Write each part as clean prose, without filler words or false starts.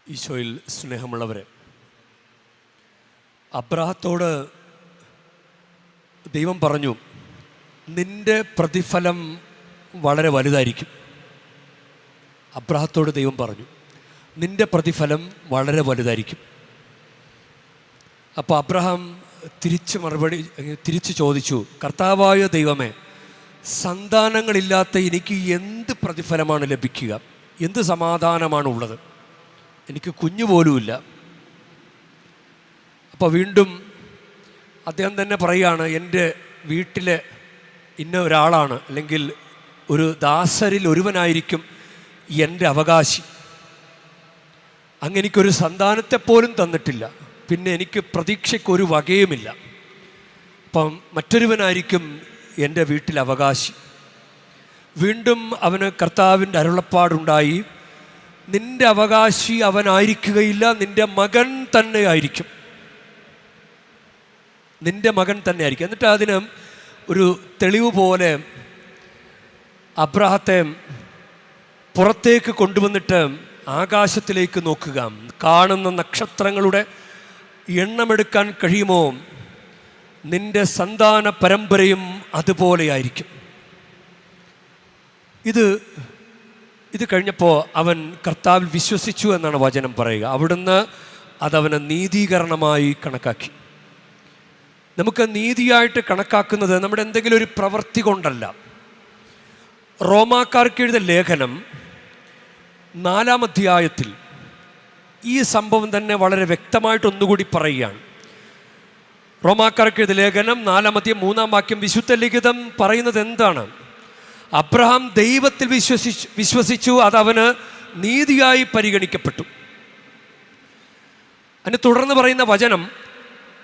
ഈശോയിൽ സ്നേഹമുള്ളവരെ, അബ്രാഹത്തോട് ദൈവം പറഞ്ഞു, നിന്റെ പ്രതിഫലം വളരെ വലുതായിരിക്കും. അബ്രാഹത്തോട് ദൈവം പറഞ്ഞു, നിന്റെ പ്രതിഫലം വളരെ വലുതായിരിക്കും. അപ്പോൾ അബ്രഹാം തിരിച്ച് ചോദിച്ചു, കർത്താവായ ദൈവമേ, സന്താനങ്ങളില്ലാത്ത എനിക്ക് എന്ത് പ്രതിഫലമാണ് ലഭിക്കുക? എന്ത് സമാധാനമാണുള്ളത്? എനിക്ക് കുഞ്ഞു പോലുമില്ല. അപ്പോൾ വീണ്ടും അദ്ദേഹം തന്നെ പറയുകയാണ്, എൻ്റെ വീട്ടിലെ ഇന്ന ഒരാളാണ്, അല്ലെങ്കിൽ ഒരു ദാസരിൽ ഒരുവനായിരിക്കും എൻ്റെ അവകാശി. അങ്ങെനിക്കൊരു സന്താനത്തെപ്പോലും തന്നിട്ടില്ല, പിന്നെ എനിക്ക് പ്രതീക്ഷയ്ക്കൊരു വകയുമില്ല. അപ്പം മറ്റൊരുവനായിരിക്കും എൻ്റെ വീട്ടിൽ അവകാശി. വീണ്ടും അവന് കർത്താവിൻ്റെ അരുളപ്പാടുണ്ടായി, നിൻ്റെ അവകാശി അവനായിരിക്കുകയില്ല, നിൻ്റെ മകൻ തന്നെ ആയിരിക്കും. നിൻ്റെ മകൻ തന്നെ ആയിരിക്കും. എന്നിട്ട് അതിന് ഒരു തെളിവ് പോലെ അബ്രാഹത്തെ പുറത്തേക്ക് കൊണ്ടുവന്നിട്ട് ആകാശത്തിലേക്ക് നോക്കുക. കാണുന്ന നക്ഷത്രങ്ങളുടെ എണ്ണമെടുക്കാൻ കഴിയുമോ? നിൻ്റെ സന്താന പരമ്പരയും അതുപോലെയായിരിക്കും. ഇത് കഴിഞ്ഞപ്പോൾ അവൻ കർത്താവിൽ വിശ്വസിച്ചു എന്നാണ് വചനം പറയുക. അവിടുന്ന് അതവനെ നീതീകരണമായി കണക്കാക്കി. നമുക്ക് നീതിയായിട്ട് കണക്കാക്കുന്നത് നമ്മുടെ എന്തെങ്കിലും ഒരു പ്രവൃത്തി കൊണ്ടല്ല. റോമാക്കാർക്ക് എഴുതിയ ലേഖനം 4-ാം അധ്യായത്തിൽ ഈ സംഭവം തന്നെ വളരെ വ്യക്തമായിട്ടൊന്നുകൂടി പറയുകയാണ്. റോമാക്കാർക്ക് എഴുതിയ ലേഖനം 4-ാം അധ്യായം 3-ാം വാക്യം വിശുദ്ധ ലിഖിതം പറയുന്നത് എന്താണ്? അബ്രഹാം ദൈവത്തിൽ വിശ്വസിച്ചു, അതവന് നീതിയായി പരിഗണിക്കപ്പെട്ടു. അതിന് തുടർന്ന് പറയുന്ന വചനം,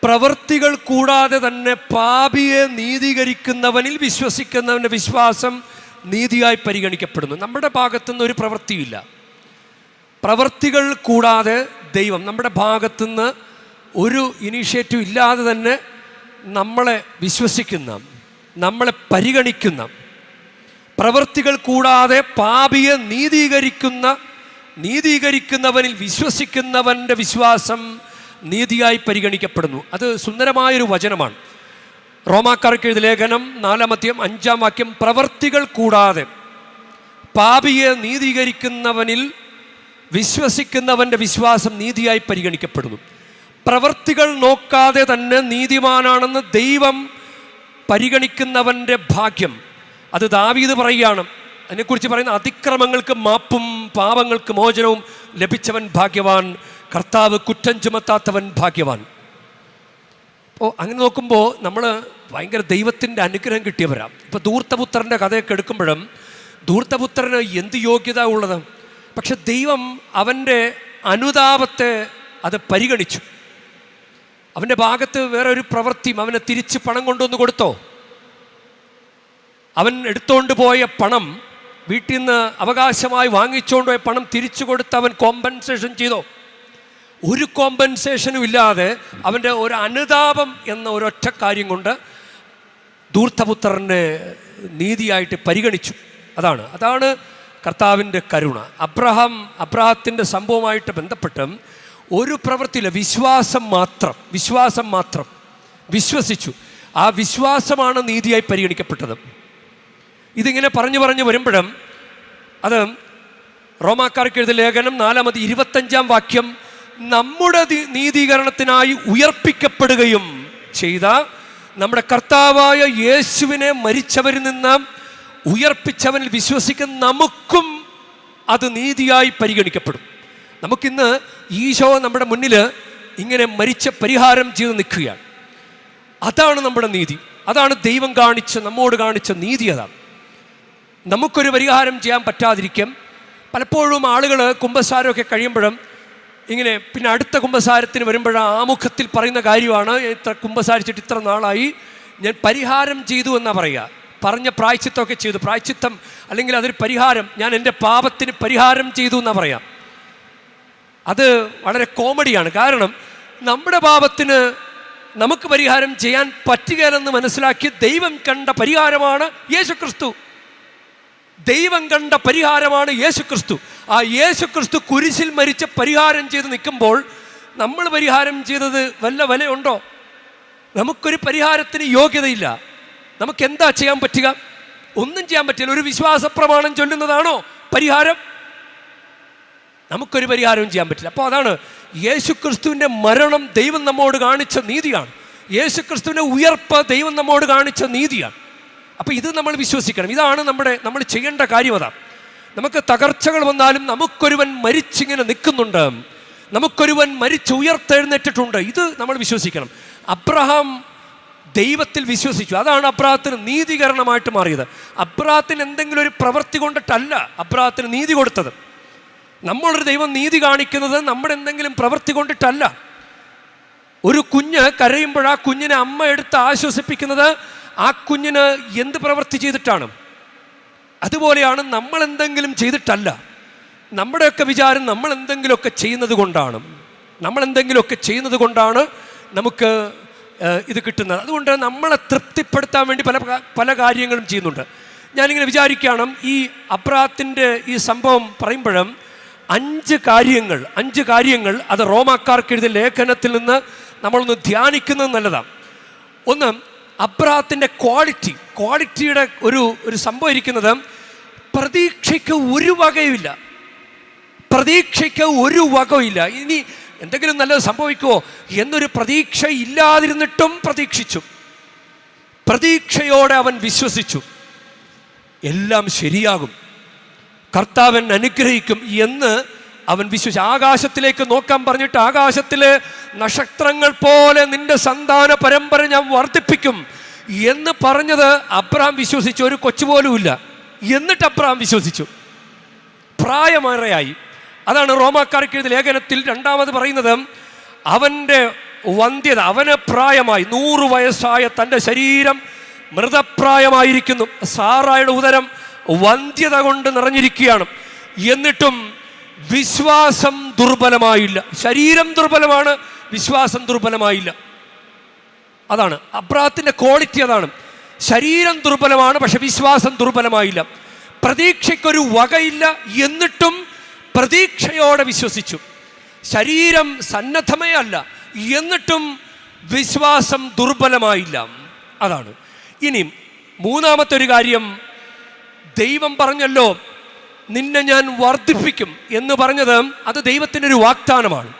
പ്രവൃത്തികൾ കൂടാതെ തന്നെ പാപിയെ നീതീകരിക്കുന്നവനിൽ വിശ്വസിക്കുന്നവൻ്റെ വിശ്വാസം നീതിയായി പരിഗണിക്കപ്പെടുന്നു. നമ്മുടെ ഭാഗത്തുനിന്ന് ഒരു പ്രവൃത്തിയില്ല. പ്രവൃത്തികൾ കൂടാതെ ദൈവം നമ്മുടെ ഭാഗത്തുനിന്ന് ഒരു ഇനീഷ്യേറ്റീവ് ഇല്ലാതെ തന്നെ നമ്മളെ വിശ്വസിക്കുന്ന, നമ്മളെ പരിഗണിക്കുന്ന, പ്രവൃത്തികൾ കൂടാതെ പാപിയെ നീതീകരിക്കുന്നവനിൽ വിശ്വസിക്കുന്നവൻ്റെ വിശ്വാസം നീതിയായി പരിഗണിക്കപ്പെടുന്നു. അത് സുന്ദരമായൊരു വചനമാണ്. റോമാക്കാർക്ക് എഴുതിയ ലേഖനം 4-ാം അധ്യായം 5-ാം വാക്യം, പ്രവൃത്തികൾ കൂടാതെ പാപിയെ നീതീകരിക്കുന്നവനിൽ വിശ്വസിക്കുന്നവൻ്റെ വിശ്വാസം നീതിയായി പരിഗണിക്കപ്പെടുന്നു. പ്രവൃത്തികൾ നോക്കാതെ തന്നെ നീതിമാനാണെന്ന് ദൈവം പരിഗണിക്കുന്നവൻ്റെ ഭാഗ്യം. അത് ദാവീദ് പറയുകയാണ്. അതിനെക്കുറിച്ച് പറയുന്ന, അതിക്രമങ്ങൾക്ക് മാപ്പും പാപങ്ങൾക്ക് മോചനവും ലഭിച്ചവൻ ഭാഗ്യവാൻ, കർത്താവ് കുറ്റം ചുമത്താത്തവൻ ഭാഗ്യവാൻ. അപ്പോൾ അങ്ങനെ നോക്കുമ്പോൾ നമ്മൾ ഭയങ്കര ദൈവത്തിൻ്റെ അനുഗ്രഹം കിട്ടിയവരാണ്. ഇപ്പോൾ ധൂർത്തപുത്രൻ്റെ കഥയൊക്കെ എടുക്കുമ്പോഴും ധൂർത്തപുത്രന് എന്ത് യോഗ്യത ഉള്ളത്? പക്ഷെ ദൈവം അവൻ്റെ അനുതാപത്തെ അത് പരിഗണിച്ചു. അവൻ്റെ ഭാഗത്ത് വേറെ ഒരു പ്രവൃത്തിയും അവനെ തിരിച്ച് പണം കൊണ്ടുവന്ന് കൊടുത്തോ? അവൻ എടുത്തുകൊണ്ട് പോയ പണം, വീട്ടിൽ നിന്ന് അവകാശമായി വാങ്ങിച്ചുകൊണ്ട് പോയ പണം തിരിച്ചു കൊടുത്ത് അവൻ കോമ്പൻസേഷൻ ചെയ്തോ? ഒരു കോമ്പൻസേഷനും ഇല്ലാതെ അവൻ്റെ ഒരു അനുതാപം എന്ന ഒരൊറ്റ കാര്യം കൊണ്ട് ധൂർത്തപുത്രനെ നീതിയായിട്ട് പരിഗണിച്ചു. അതാണ് കർത്താവിൻ്റെ കരുണ. അബ്രാഹത്തിൻ്റെ സംഭവമായിട്ട് ബന്ധപ്പെട്ട് ഒരു പ്രവൃത്തിയില്ല, വിശ്വാസം മാത്രം വിശ്വസിച്ചു. ആ വിശ്വാസമാണ് നീതിയായി പരിഗണിക്കപ്പെട്ടത്. ഇതിങ്ങനെ പറഞ്ഞു വരുമ്പോഴും അത് റോമാക്കാർക്ക് എഴുതിയ ലേഖനം 4-ാം അധ്യായം 25-ാം വാക്യം, നമ്മുടെ നീതീകരണത്തിനായി ഉയർപ്പിക്കപ്പെടുകയും ചെയ്ത നമ്മുടെ കർത്താവായ യേശുവിനെ മരിച്ചവരിൽ നിന്ന് ഉയർപ്പിച്ചവനിൽ വിശ്വസിക്കുന്ന നമുക്കും അത് നീതിയായി പരിഗണിക്കപ്പെടും. നമുക്കിന്ന് ഈശോ നമ്മുടെ മുന്നിൽ ഇങ്ങനെ മരിച്ച പരിഹാരം ചെയ്ത് നിൽക്കുകയാണ്. അതാണ് നമ്മുടെ നീതി. അതാണ് ദൈവം നമ്മോട് കാണിച്ച നീതി. അതാണ് നമുക്കൊരു പരിഹാരം ചെയ്യാൻ പറ്റാതിരിക്കും. പലപ്പോഴും ആളുകൾ കുമ്പസാരമൊക്കെ കഴിയുമ്പോഴും ഇങ്ങനെ പിന്നെ അടുത്ത കുമ്പസാരത്തിന് വരുമ്പോഴാണ് ആമുഖത്തിൽ പറയുന്ന കാര്യമാണ്, ഇത്ര കുമ്പസാരിച്ചിട്ട് ഇത്ര നാളായി, ഞാൻ പരിഹാരം ചെയ്തു എന്നാണ് പറയുക. പറഞ്ഞ പ്രായശ്ചിത്തമൊക്കെ ചെയ്തു. പ്രായശ്ചിത്തം അല്ലെങ്കിൽ അതൊരു പരിഹാരം, ഞാൻ എൻ്റെ പാപത്തിന് പരിഹാരം ചെയ്തു എന്നാണ് പറയാം. അത് വളരെ കോമഡിയാണ്. കാരണം നമ്മുടെ പാപത്തിന് നമുക്ക് പരിഹാരം ചെയ്യാൻ പറ്റുകയില്ലെന്ന് മനസ്സിലാക്കി ദൈവം കണ്ട പരിഹാരമാണ് യേശുക്രിസ്തു. ആ യേശു ക്രിസ്തു കുരിശിൽ മരിച്ച് പരിഹാരം ചെയ്ത് നിൽക്കുമ്പോൾ നമ്മൾ പരിഹാരം ചെയ്തത് വല്ല വിലയുണ്ടോ? നമുക്കൊരു പരിഹാരത്തിന് യോഗ്യതയില്ല. നമുക്ക് എന്താ ചെയ്യാൻ പറ്റുക? ഒന്നും ചെയ്യാൻ പറ്റില്ല. ഒരു വിശ്വാസ പ്രമാണം ചൊല്ലുന്നതാണോ പരിഹാരം? നമുക്കൊരു പരിഹാരവും ചെയ്യാൻ പറ്റില്ല. അപ്പോൾ അതാണ് യേശു ക്രിസ്തുവിൻ്റെ മരണം ദൈവം നമ്മോട് കാണിച്ച നീതിയാണ്. യേശു ക്രിസ്തുവിൻ്റെ ഉയർപ്പ് ദൈവം നമ്മോട് കാണിച്ച നീതിയാണ്. അപ്പോൾ ഇത് നമ്മൾ വിശ്വസിക്കണം. ഇതാണ് നമ്മൾ ചെയ്യേണ്ട കാര്യം. അതാണ് നമുക്ക് തകർച്ചകൾ വന്നാലും നമുക്കൊരുവൻ മരിച്ചിങ്ങനെ നിൽക്കുന്നുണ്ട്, നമുക്കൊരുവൻ മരിച്ച് ഉയർത്തെഴുന്നേറ്റിട്ടുണ്ട്. ഇത് നമ്മൾ വിശ്വസിക്കണം. അബ്രഹാം ദൈവത്തിൽ വിശ്വസിച്ചു. അതാണ് അബ്രഹാത്തിന് നീതീകരണമായിട്ട് മാറിയത്. അബ്രഹാത്തിന് എന്തെങ്കിലും ഒരു പ്രവൃത്തി കൊണ്ടിട്ടല്ല അബ്രഹാത്തിന് നീതി കൊടുത്തത്. നമ്മളൊരു ദൈവം നീതി കാണിക്കുന്നത് നമ്മുടെ എന്തെങ്കിലും പ്രവൃത്തി കൊണ്ടിട്ടല്ല. ഒരു കുഞ്ഞ് കരയുമ്പോൾ ആ കുഞ്ഞിനെ അമ്മ എടുത്ത് ആശ്വസിപ്പിക്കുന്നത് ആ കുഞ്ഞിന് എന്ത് പ്രവൃത്തി ചെയ്തിട്ടാണ്? അതുപോലെയാണ് നമ്മൾ എന്തെങ്കിലും ചെയ്തിട്ടല്ല. നമ്മുടെയൊക്കെ വിചാരം നമ്മൾ എന്തെങ്കിലുമൊക്കെ ചെയ്യുന്നത് കൊണ്ടാണ് നമുക്ക് ഇത് കിട്ടുന്നത്. അതുകൊണ്ട് നമ്മളെ തൃപ്തിപ്പെടുത്താൻ വേണ്ടി പല കാര്യങ്ങളും ചെയ്യുന്നുണ്ട്. ഞാനിങ്ങനെ വിചാരിക്കുകയാണ്, ഈ അബ്രഹാത്തിൻ്റെ ഈ സംഭവം പറയുമ്പോഴും അഞ്ച് കാര്യങ്ങൾ അത് റോമാക്കാർക്ക് എഴുതിയ ലേഖനത്തിൽ നിന്ന് നമ്മളൊന്ന് ധ്യാനിക്കുന്നത് നല്ലതാണ്. ഒന്ന്, അബ്രഹാത്തിൻ്റെ ക്വാളിറ്റിയുടെ ഒരു സംഭവം ഇരിക്കുന്നത്, പ്രതീക്ഷയ്ക്ക് ഒരു വകയില്ല. ഇനി എന്തെങ്കിലും നല്ലത് സംഭവിക്കുമോ എന്നൊരു പ്രതീക്ഷ ഇല്ലാതിരുന്നിട്ടും പ്രതീക്ഷിച്ചു. പ്രതീക്ഷയോടെ അവൻ വിശ്വസിച്ചു. എല്ലാം ശരിയാകും, കർത്താവൻ അനുഗ്രഹിക്കും എന്ന് അവൻ വിശ്വസിച്ചു. ആകാശത്തിലേക്ക് നോക്കാൻ പറഞ്ഞിട്ട് ആകാശത്തിലെ നക്ഷത്രങ്ങൾ പോലെ നിന്റെ സന്താന പരമ്പര ഞാൻ വർദ്ധിപ്പിക്കും എന്ന് പറഞ്ഞത് അബ്രഹാം വിശ്വസിച്ചു. ഒരു കൊച്ചുപോലുമില്ല. എന്നിട്ട് അബ്രഹാം വിശ്വസിച്ചു. പ്രായമേറെയായി. അതാണ് റോമാക്കാർക്ക് എഴുതിയ ലേഖനത്തിൽ രണ്ടാമത് പറയുന്നത്, അവൻ്റെ വന്ധ്യത, അവന് പ്രായമായി 100 വയസ്സായ തൻ്റെ ശരീരം മൃതപ്രായമായിരിക്കുന്നു. സാറായുടെ ഉദരം വന്ധ്യത കൊണ്ട് നിറഞ്ഞിരിക്കുകയാണ്. എന്നിട്ടും വിശ്വാസം ദുർബലമായില്ല. ശരീരം ദുർബലമാണ്, വിശ്വാസം ദുർബലമായില്ല. അതാണ് അബ്രഹാത്തിൻ്റെ ക്വാളിറ്റി. അതാണ്, ശരീരം ദുർബലമാണ്, പക്ഷെ വിശ്വാസം ദുർബലമായില്ല. പ്രതീക്ഷയ്ക്കൊരു വകയില്ല, എന്നിട്ടും പ്രതീക്ഷയോടെ വിശ്വസിച്ചു. ശരീരം സന്നദ്ധമേ അല്ല, എന്നിട്ടും വിശ്വാസം ദുർബലമായില്ല. അതാണ്. ഇനി മൂന്നാമത്തെ ഒരു കാര്യം, ദൈവം പറഞ്ഞല്ലോ നിന്നെ ഞാൻ വർദ്ധിപ്പിക്കും എന്ന് പറഞ്ഞത് അത് ദൈവത്തിൻ്റെ ഒരു വാഗ്ദാനമാണ്.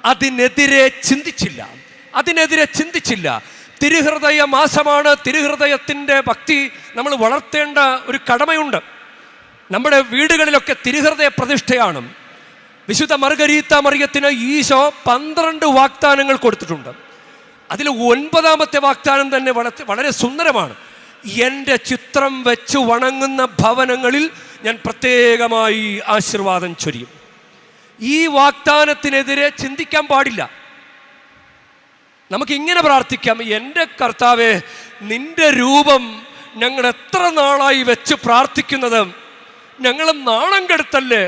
അതിനെതിരെ ചിന്തിച്ചില്ല. തിരുഹൃദയ മാസമാണ്. തിരുഹൃദയത്തിൻ്റെ ഭക്തി നമ്മൾ വളർത്തേണ്ട ഒരു കടമയുണ്ട്. നമ്മുടെ വീടുകളിലൊക്കെ തിരുഹൃദയ പ്രതിഷ്ഠയാണ്. വിശുദ്ധ മർഗരീത്ത മറിയത്തിന് ഈശോ 12 വാഗ്ദാനങ്ങൾ കൊടുത്തിട്ടുണ്ട്. അതിൽ 9ാമത്തെ വാഗ്ദാനം തന്നെ വളരെ സുന്ദരമാണ്. എൻ്റെ ചിത്രം വെച്ച് വണങ്ങുന്ന ഭവനങ്ങളിൽ ഞാൻ പ്രത്യേകമായി ആശീർവാദം ചൊരിയും. ഈ വാഗ്ദാനത്തിനെതിരെ ചിന്തിക്കാൻ പാടില്ല. നമുക്കിങ്ങനെ പ്രാർത്ഥിക്കാം, എൻ്റെ കർത്താവേ, നിൻ്റെ രൂപം ഞങ്ങൾ എത്ര നാളായി വെച്ച് പ്രാർത്ഥിക്കുന്നത്, ഞങ്ങൾ നാണം കെടുത്തല്ലേ,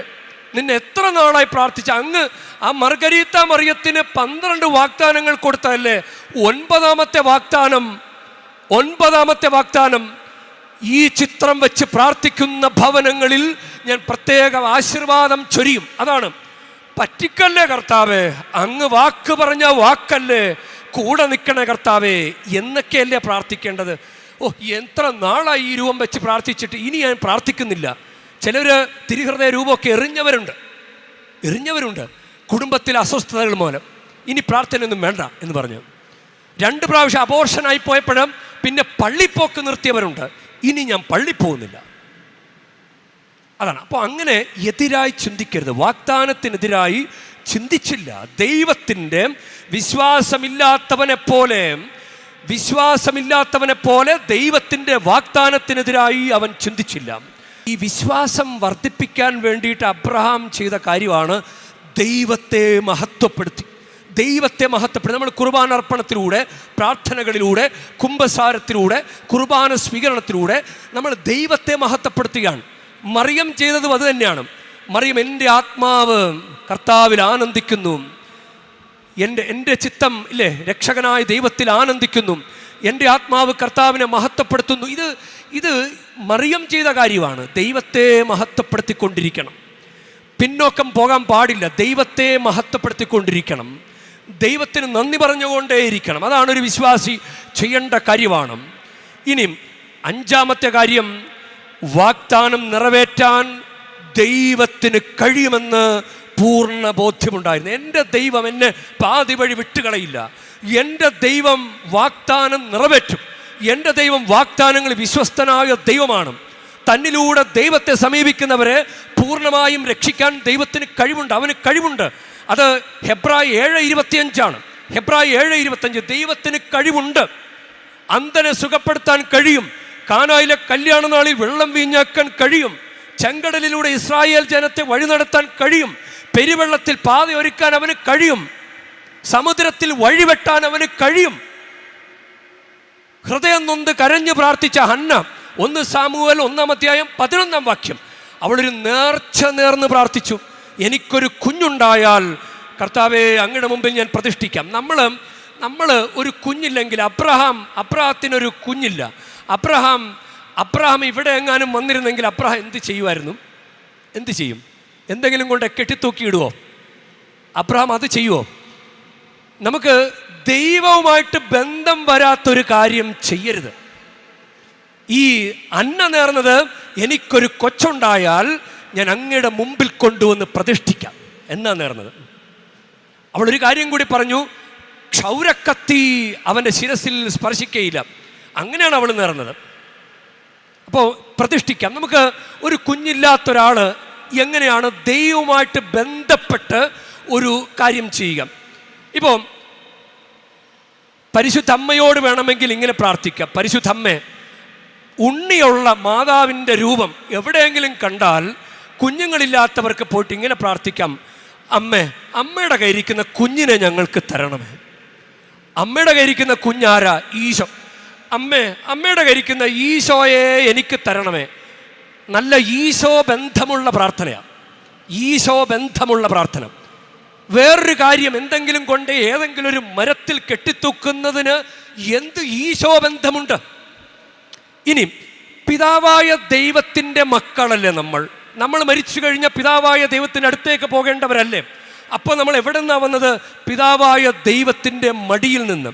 നിന്നെ എത്ര നാളായി പ്രാർത്ഥിച്ച അങ്ങ് ആ മർഗരീത്ത മറിയത്തിന് 12 വാഗ്ദാനങ്ങൾ കൊടുത്തല്ലേ, 9ാമത്തെ വാഗ്ദാനം ഈ ചിത്രം വെച്ച് പ്രാർത്ഥിക്കുന്ന ഭവനങ്ങളിൽ ഞാൻ പ്രത്യേക ആശീർവാദം ചൊരിയും. അതാണ്, പറ്റിക്കല്ലേ കർത്താവേ, അങ്ങ് വാക്ക് പറഞ്ഞ വാക്കല്ലേ, കൂടെ നിൽക്കണേ കർത്താവേ എന്നൊക്കെയല്ലേ പ്രാർത്ഥിക്കേണ്ടത്. എത്ര നാളായി ഈ രൂപം വെച്ച് പ്രാർത്ഥിച്ചിട്ട് ഇനി ഞാൻ പ്രാർത്ഥിക്കുന്നില്ല. ചിലർ തിരുഹൃദയ രൂപമൊക്കെ എറിഞ്ഞവരുണ്ട് കുടുംബത്തിലെ അസ്വസ്ഥതകൾ മൂലം. ഇനി പ്രാർത്ഥനയൊന്നും വേണ്ട എന്ന് പറഞ്ഞു 2 പ്രാവശ്യം അബോർഷനായി പോയപ്പോഴും പിന്നെ പള്ളിപ്പോക്ക് നിർത്തിയവരുണ്ട്. ഇനി ഞാൻ പള്ളി പോകുന്നില്ല. അതാണ്. അപ്പോൾ അങ്ങനെ എതിരായി ചിന്തിക്കരുത്. വാഗ്ദാനത്തിനെതിരായി ചിന്തിച്ചില്ല. ദൈവത്തിൻ്റെ വിശ്വാസമില്ലാത്തവനെ പോലെ ദൈവത്തിൻ്റെ വാഗ്ദാനത്തിനെതിരായി അവൻ ചിന്തിച്ചില്ല. ഈ വിശ്വാസം വർദ്ധിപ്പിക്കാൻ വേണ്ടിയിട്ട് അബ്രഹാം ചെയ്ത കാര്യമാണ് ദൈവത്തെ മഹത്വപ്പെടുത്തി. നമ്മൾ കുർബാന അർപ്പണത്തിലൂടെ, പ്രാർത്ഥനകളിലൂടെ, കുംഭസാരത്തിലൂടെ, കുർബാന സ്വീകരണത്തിലൂടെ നമ്മൾ ദൈവത്തെ മഹത്വപ്പെടുത്തുകയാണ്. മറിയം ചെയ്തതും അത് തന്നെയാണ്. മറിയം, എൻ്റെ ആത്മാവ് കർത്താവിൽ ആനന്ദിക്കുന്നു, എൻ്റെ ചിത്തം ഇല്ലേ രക്ഷകനായ ദൈവത്തിൽ ആനന്ദിക്കുന്നു, എൻ്റെ ആത്മാവ് കർത്താവിനെ മഹത്വപ്പെടുത്തുന്നു. ഇത് മറിയം ചെയ്ത കാര്യമാണ്. ദൈവത്തെ മഹത്വപ്പെടുത്തിക്കൊണ്ടിരിക്കണം. പിന്നോക്കം പോകാൻ പാടില്ല. ദൈവത്തെ മഹത്വപ്പെടുത്തിക്കൊണ്ടിരിക്കണം, ദൈവത്തിന് നന്ദി പറഞ്ഞുകൊണ്ടേയിരിക്കണം. അതാണ് ഒരു വിശ്വാസി ചെയ്യേണ്ട കാര്യമാണ്. ഇനിയും 5-ാമത്തെ കാര്യം, വാഗ്ദാനം നിറവേറ്റാൻ ദൈവത്തിന് കഴിയുമെന്ന് പൂർണ്ണ ബോധ്യമുണ്ടായിരുന്നു. എൻ്റെ ദൈവം എന്നെ പാതി വഴി വിട്ടുകളയില്ല, എൻ്റെ ദൈവം വാഗ്ദാനം നിറവേറ്റും, എൻ്റെ ദൈവം വാഗ്ദാനങ്ങൾ വിശ്വസ്തനായ ദൈവമാണ്. തന്നിലൂടെ ദൈവത്തെ സമീപിക്കുന്നവരെ പൂർണ്ണമായും രക്ഷിക്കാൻ ദൈവത്തിന് കഴിവുണ്ട്, അവന് കഴിവുണ്ട്. അത് ഹെബ്രായ് 7:25 ഹെബ്രായ് 7:25 ദൈവത്തിന് കഴിവുണ്ട്. അന്ധനെ സുഖപ്പെടുത്താൻ കഴിയും, കാനായിലെ കല്യാണ നാളിൽ വെള്ളം വീഞ്ഞാക്കാൻ കഴിയും, ചെങ്കടലിലൂടെ ഇസ്രായേൽ ജനത്തെ വഴി നടത്താൻ കഴിയും, പെരുവെള്ളത്തിൽ പാത ഒരുക്കാൻ അവന് കഴിയും, സമുദ്രത്തിൽ വഴിവെട്ടാൻ അവന് കഴിയും. ഹൃദയം നൊന്ത് കരഞ്ഞു പ്രാർത്ഥിച്ച ഹന്ന 1 സാമുവേൽ 1:11 അവളൊരു നേർച്ച നേർന്ന് പ്രാർത്ഥിച്ചു, എനിക്കൊരു കുഞ്ഞുണ്ടായാൽ കർത്താവേ അങ്ങയുടെ മുമ്പിൽ ഞാൻ പ്രതിഷ്ഠിക്കാം. നമ്മൾ ഒരു കുഞ്ഞില്ലെങ്കിൽ, അബ്രഹാത്തിനൊരു കുഞ്ഞില്ല. അബ്രഹാം ഇവിടെ എങ്ങാനും വന്നിരുന്നെങ്കിൽ അബ്രഹാം എന്ത് ചെയ്യുമായിരുന്നു? എന്ത് ചെയ്യും? എന്തെങ്കിലും കൊണ്ട് കെട്ടിത്തൂക്കിയിടുവോ? അബ്രഹാം അത് ചെയ്യുവോ? നമുക്ക് ദൈവവുമായിട്ട് ബന്ധം വരാത്തൊരു കാര്യം ചെയ്യരുത്. ഈ അന്ന നേർന്നത്, എനിക്കൊരു കൊച്ചുണ്ടായാൽ ഞാൻ അങ്ങയുടെ മുമ്പിൽ കൊണ്ടുവന്ന് പ്രതിഷ്ഠിക്കാം എന്നാ നേർന്നത്. അവളൊരു കാര്യം കൂടി പറഞ്ഞു, ക്ഷൗരക്കത്തി അവൻ്റെ ശിരസിൽ സ്പർശിക്കയില്ല. അങ്ങനെയാണ് അവൾ നേർന്നത്. അപ്പോൾ പ്രതിഷ്ഠിക്കാം. നമുക്ക് ഒരു കുഞ്ഞില്ലാത്തൊരാൾ എങ്ങനെയാണ് ദൈവവുമായിട്ട് ബന്ധപ്പെട്ട് ഒരു കാര്യം ചെയ്യുക? ഇപ്പോൾ പരിശുദ്ധ അമ്മയോട് വേണമെങ്കിൽ ഇങ്ങനെ പ്രാർത്ഥിക്കാം, പരിശുദ്ധ അമ്മേ, ഉണ്ണിയുള്ള മാതാവിൻ്റെ രൂപം എവിടെയെങ്കിലും കണ്ടാൽ കുഞ്ഞുങ്ങളില്ലാത്തവർക്ക് പോയിട്ട് ഇങ്ങനെ പ്രാർത്ഥിക്കാം, അമ്മയുടെ കയ്യിരിക്കുന്ന കുഞ്ഞിനെ ഞങ്ങൾക്ക് തരണമേ. അമ്മയുടെ കയ്യിരിക്കുന്ന കുഞ്ഞാരാ? ഈശോ. അമ്മയുടെ കയ്യിരിക്കുന്ന ഈശോയെ എനിക്ക് തരണമേ. നല്ല ഈശോ ബന്ധമുള്ള പ്രാർത്ഥനയാണ്, ഈശോ ബന്ധമുള്ള പ്രാർത്ഥന. വേറൊരു കാര്യം, എന്തെങ്കിലും കൊണ്ട് ഏതെങ്കിലും ഒരു മരത്തിൽ കെട്ടിത്തൂക്കുന്നതിന് എന്ത് ഈശോ ബന്ധമുണ്ട്? ഇനി പിതാവായ ദൈവത്തിൻ്റെ മക്കളല്ലേ നമ്മൾ മരിച്ചു കഴിഞ്ഞ പിതാവായ ദൈവത്തിൻ്റെ അടുത്തേക്ക് പോകേണ്ടവരല്ലേ? അപ്പോൾ നമ്മൾ എവിടെ നിന്നാണ് വന്നത്? പിതാവായ ദൈവത്തിൻ്റെ മടിയിൽ നിന്ന്.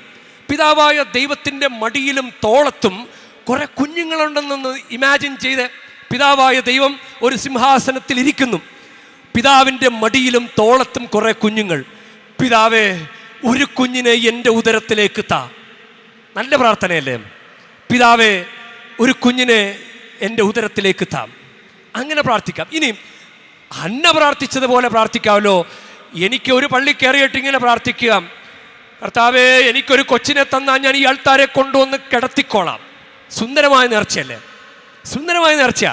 പിതാവായ ദൈവത്തിൻ്റെ മടിയിലും തോളത്തും കുറെ കുഞ്ഞുങ്ങളുണ്ടെന്നൊന്ന് ഇമാജിൻ ചെയ്ത്. പിതാവായ ദൈവം ഒരു സിംഹാസനത്തിൽ ഇരിക്കുന്നു, പിതാവിൻ്റെ മടിയിലും തോളത്തും കുറെ കുഞ്ഞുങ്ങൾ. പിതാവേ, ഒരു കുഞ്ഞിനെ എൻ്റെ ഉദരത്തിലേക്ക് താ. നല്ല പ്രാർത്ഥനയല്ലേ? പിതാവേ, ഒരു കുഞ്ഞിനെ എൻ്റെ ഉദരത്തിലേക്ക് താ. അങ്ങനെ പ്രാർത്ഥിക്കാം. ഇനി അന്ന പ്രാർത്ഥിച്ചതുപോലെ പ്രാർത്ഥിക്കാമല്ലോ. എനിക്ക് ഒരു പള്ളി കയറിയിട്ട് ഇങ്ങനെ പ്രാർത്ഥിക്കുക, കർത്താവേ, എനിക്കൊരു കൊച്ചിനെ തന്നാൽ ഞാൻ ഈ ആൾക്കാരെ കൊണ്ടുവന്ന് കിടത്തിക്കോളാം. സുന്ദരമായ നേർച്ചയല്ലേ? സുന്ദരമായ നേർച്ച.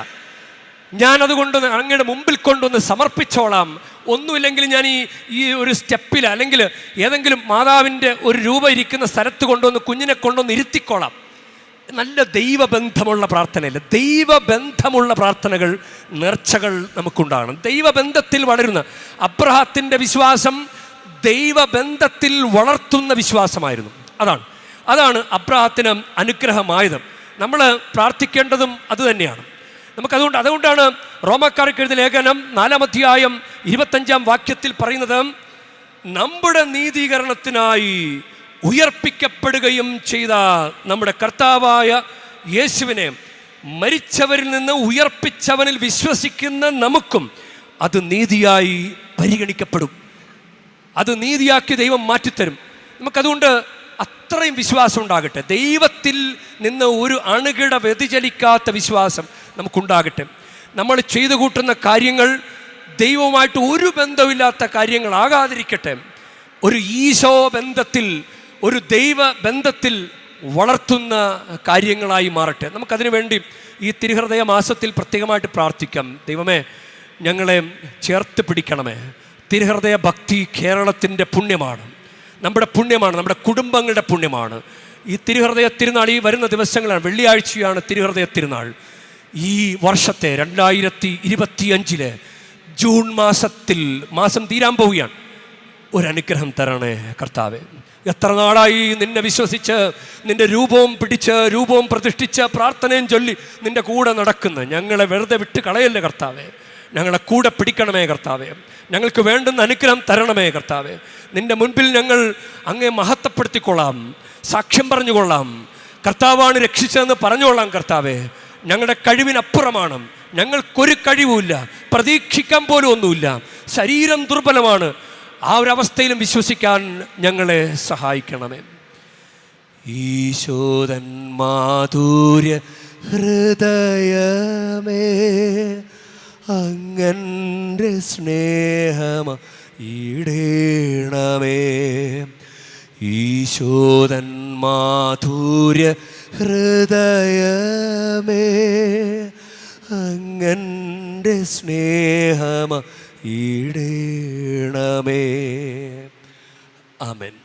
ഞാനതുകൊണ്ട് അങ്ങയുടെ മുമ്പിൽ കൊണ്ടുവന്ന് സമർപ്പിച്ചോളാം. ഒന്നുമില്ലെങ്കിൽ ഞാൻ ഈ ഒരു സ്റ്റെപ്പിൽ അല്ലെങ്കിൽ ഏതെങ്കിലും മാതാവിൻ്റെ ഒരു രൂപ ഇരിക്കുന്ന സ്ഥലത്ത് കൊണ്ടുവന്ന് കുഞ്ഞിനെ കൊണ്ടുവന്ന് ഇരുത്തിക്കോളാം. നല്ല ദൈവബന്ധമുള്ള പ്രാർത്ഥനയല്ല? ദൈവബന്ധമുള്ള പ്രാർത്ഥനകൾ, നേർച്ചകൾ നമുക്കുണ്ടാകണം. ദൈവബന്ധത്തിൽ വളരുന്ന അബ്രഹാത്തിൻ്റെ വിശ്വാസം ദൈവബന്ധത്തിൽ വളർത്തുന്ന വിശ്വാസമായിരുന്നു. അതാണ് അബ്രഹാത്തിന് അനുഗ്രഹമായത്. നമ്മൾ പ്രാർത്ഥിക്കേണ്ടതും അതുതന്നെയാണ്. അതുകൊണ്ടാണ് റോമാക്കാർക്ക് എഴുതിയ ലേഖനം 4:25 പറയുന്നത്, നമ്മുടെ നീതീകരണത്തിനായി ഉയർപ്പിക്കപ്പെടുകയും ചെയ്ത നമ്മുടെ കർത്താവായ യേശുവിനെ മരിച്ചവരിൽ നിന്ന് ഉയർപ്പിച്ചവനിൽ വിശ്വസിക്കുന്ന നമുക്കും അത് നീതിയായി പരിഗണിക്കപ്പെടും. അത് നീതിയാക്കി ദൈവം മാറ്റിത്തരും. നമുക്കതുകൊണ്ട് അത്രയും വിശ്വാസം ഉണ്ടാകട്ടെ. ദൈവത്തിൽ നിന്ന് ഒരു അണുകിട വ്യതിചലിക്കാത്ത വിശ്വാസം നമുക്കുണ്ടാകട്ടെ. നമ്മൾ ചെയ്തു കൂട്ടുന്ന കാര്യങ്ങൾ ദൈവവുമായിട്ട് ഒരു ബന്ധമില്ലാത്ത കാര്യങ്ങളാകാതിരിക്കട്ടെ. ഒരു ഈശോ ബന്ധത്തിൽ, ഒരു ദൈവ ബന്ധത്തിൽ വളർത്തുന്ന കാര്യങ്ങളായി മാറട്ടെ. നമുക്കതിനു വേണ്ടി ഈ തിരുഹൃദയ മാസത്തിൽ പ്രത്യേകമായിട്ട് പ്രാർത്ഥിക്കാം. ദൈവമേ, ഞങ്ങളെ ചേർത്ത് പിടിക്കണമേ. തിരുഹൃദയ ഭക്തി കേരളത്തിൻ്റെ പുണ്യമാണ്, നമ്മുടെ പുണ്യമാണ്, നമ്മുടെ കുടുംബങ്ങളുടെ പുണ്യമാണ്. ഈ തിരുഹൃദയ തിരുനാൾ ഈ വരുന്ന ദിവസങ്ങളാണ്. വെള്ളിയാഴ്ചയാണ് തിരുഹൃദയ തിരുനാൾ. ഈ വർഷത്തെ 2025 ജൂൺ മാസം തീരാൻ പോവുകയാണ്. ഒരനുഗ്രഹം തരണേ കർത്താവേ. എത്ര നാളായി നിന്നെ വിശ്വസിച്ച്, നിന്റെ രൂപവും പിടിച്ച്, രൂപവും പ്രതിഷ്ഠിച്ച്, പ്രാർത്ഥനയും ചൊല്ലി നിന്റെ കൂടെ നടക്കുന്ന ഞങ്ങളെ വെറുതെ വിട്ട് കളയല്ലേ കർത്താവേ. ഞങ്ങളെ കൂടെ പിടിക്കണമേ കർത്താവേ. ഞങ്ങൾക്ക് വേണ്ടുന്ന അനുഗ്രഹം തരണമേ കർത്താവേ. നിൻ്റെ മുൻപിൽ ഞങ്ങൾ അങ്ങേ മഹത്വപ്പെടുത്തിക്കൊള്ളാം, സാക്ഷ്യം പറഞ്ഞുകൊള്ളാം. കർത്താവാണ് രക്ഷിച്ചതെന്ന് പറഞ്ഞുകൊള്ളാം കർത്താവേ. ഞങ്ങളുടെ കഴിവിനപ്പുറമാണ്, ഞങ്ങൾക്കൊരു കഴിവുമില്ല, പ്രതീക്ഷിക്കാൻ പോലും ഒന്നുമില്ല, ശരീരം ദുർബലമാണ്. ആ ഒരവസ്ഥയിലും വിശ്വസിക്കാൻ ഞങ്ങളെ സഹായിക്കണമേ. ഈശോദൻ മാധുര്യ ഹൃദയമേ, അങ്ങൻ്റെ സ്നേഹമ ഈടേണമേ. ഈശോദൻ മാധുര്യ ഹൃദയമേ, അങ്ങൻ്റെ സ്നേഹമ ഈടേണമേ. ആമേൻ.